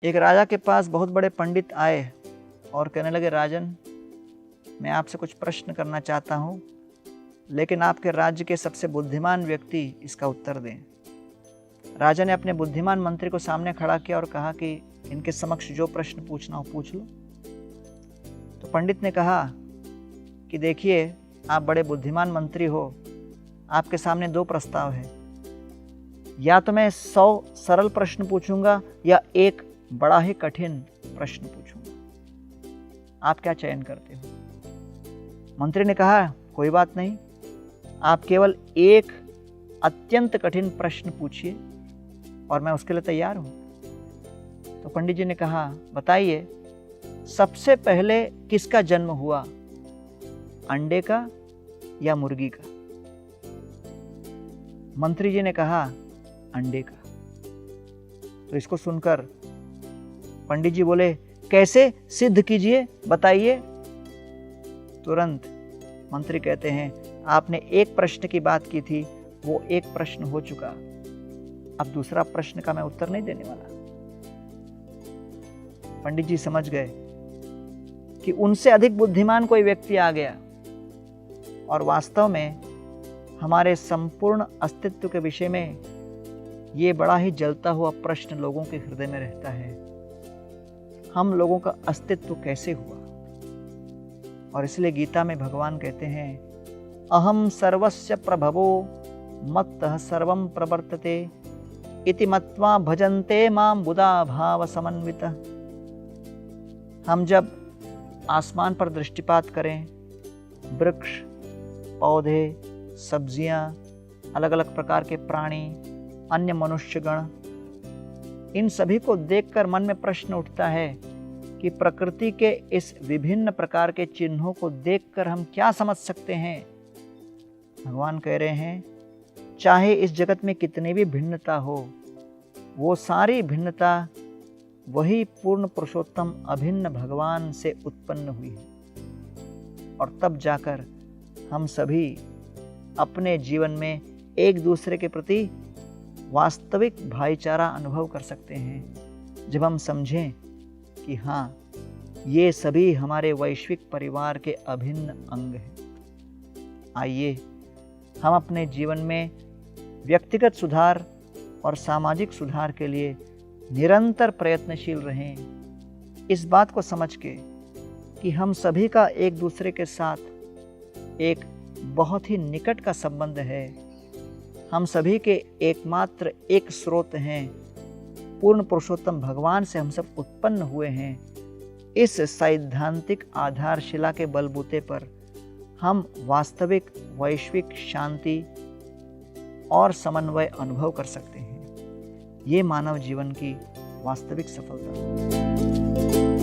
एक राजा के पास बहुत बड़े पंडित आए और कहने लगे, राजन, मैं आपसे कुछ प्रश्न करना चाहता हूँ, लेकिन आपके राज्य के सबसे बुद्धिमान व्यक्ति इसका उत्तर दें। राजा ने अपने बुद्धिमान मंत्री को सामने खड़ा किया और कहा कि इनके समक्ष जो प्रश्न पूछना हो पूछ लो। तो पंडित ने कहा कि देखिए, आप बड़े बुद्धिमान मंत्री हो, आपके सामने दो प्रस्ताव है। या तो मैं 100 सरल प्रश्न पूछूंगा या एक बड़ा ही कठिन प्रश्न पूछूंगा, आप क्या चयन करते हो? मंत्री ने कहा, कोई बात नहीं, आप केवल एक अत्यंत कठिन प्रश्न पूछिए और मैं उसके लिए तैयार हूं। तो पंडित जी ने कहा, बताइए, सबसे पहले किसका जन्म हुआ, अंडे का या मुर्गी का? मंत्री जी ने कहा, अंडे का। तो इसको सुनकर पंडित जी बोले, कैसे, सिद्ध कीजिए, बताइए। तुरंत मंत्री कहते हैं, आपने एक प्रश्न की बात की थी, वो एक प्रश्न हो चुका, अब दूसरा प्रश्न का मैं उत्तर नहीं देने वाला। पंडित जी समझ गए कि उनसे अधिक बुद्धिमान कोई व्यक्ति आ गया और वास्तव में हमारे संपूर्ण अस्तित्व के विषय में ये बड़ा ही जलता हुआ प्रश्न लोगों के हृदय में रहता है, हम लोगों का अस्तित्व कैसे हुआ? और इसलिए गीता में भगवान कहते हैं, अहम सर्वस्य प्रभवो मत्तः सर्वं प्रवर्तते इति मत्वा भजन्ते मां बुधा भाव समन्वितः। हम जब आसमान पर दृष्टिपात करें, वृक्ष, पौधे, सब्जियां, अलग अलग प्रकार के प्राणी, अन्य मनुष्यगण, इन सभी को देखकर मन में प्रश्न उठता है कि प्रकृति के इस विभिन्न प्रकार के चिन्हों को देखकर हम क्या समझ सकते हैं? भगवान कह रहे हैं, चाहे इस जगत में कितनी भी भिन्नता हो, वो सारी भिन्नता वही पूर्ण पुरुषोत्तम अभिन्न भगवान से उत्पन्न हुई है। और तब जाकर हम सभी अपने जीवन में एक दूसरे के प्रति वास्तविक भाईचारा अनुभव कर सकते हैं, जब हम समझें कि हाँ, ये सभी हमारे वैश्विक परिवार के अभिन्न अंग हैं। आइए हम अपने जीवन में व्यक्तिगत सुधार और सामाजिक सुधार के लिए निरंतर प्रयत्नशील रहें, इस बात को समझ के कि हम सभी का एक दूसरे के साथ एक बहुत ही निकट का संबंध है, हम सभी के एकमात्र एक स्रोत हैं, पूर्ण पुरुषोत्तम भगवान से हम सब उत्पन्न हुए हैं। इस सैद्धांतिक आधारशिला के बलबूते पर हम वास्तविक वैश्विक शांति और समन्वय अनुभव कर सकते हैं। ये मानव जीवन की वास्तविक सफलता है।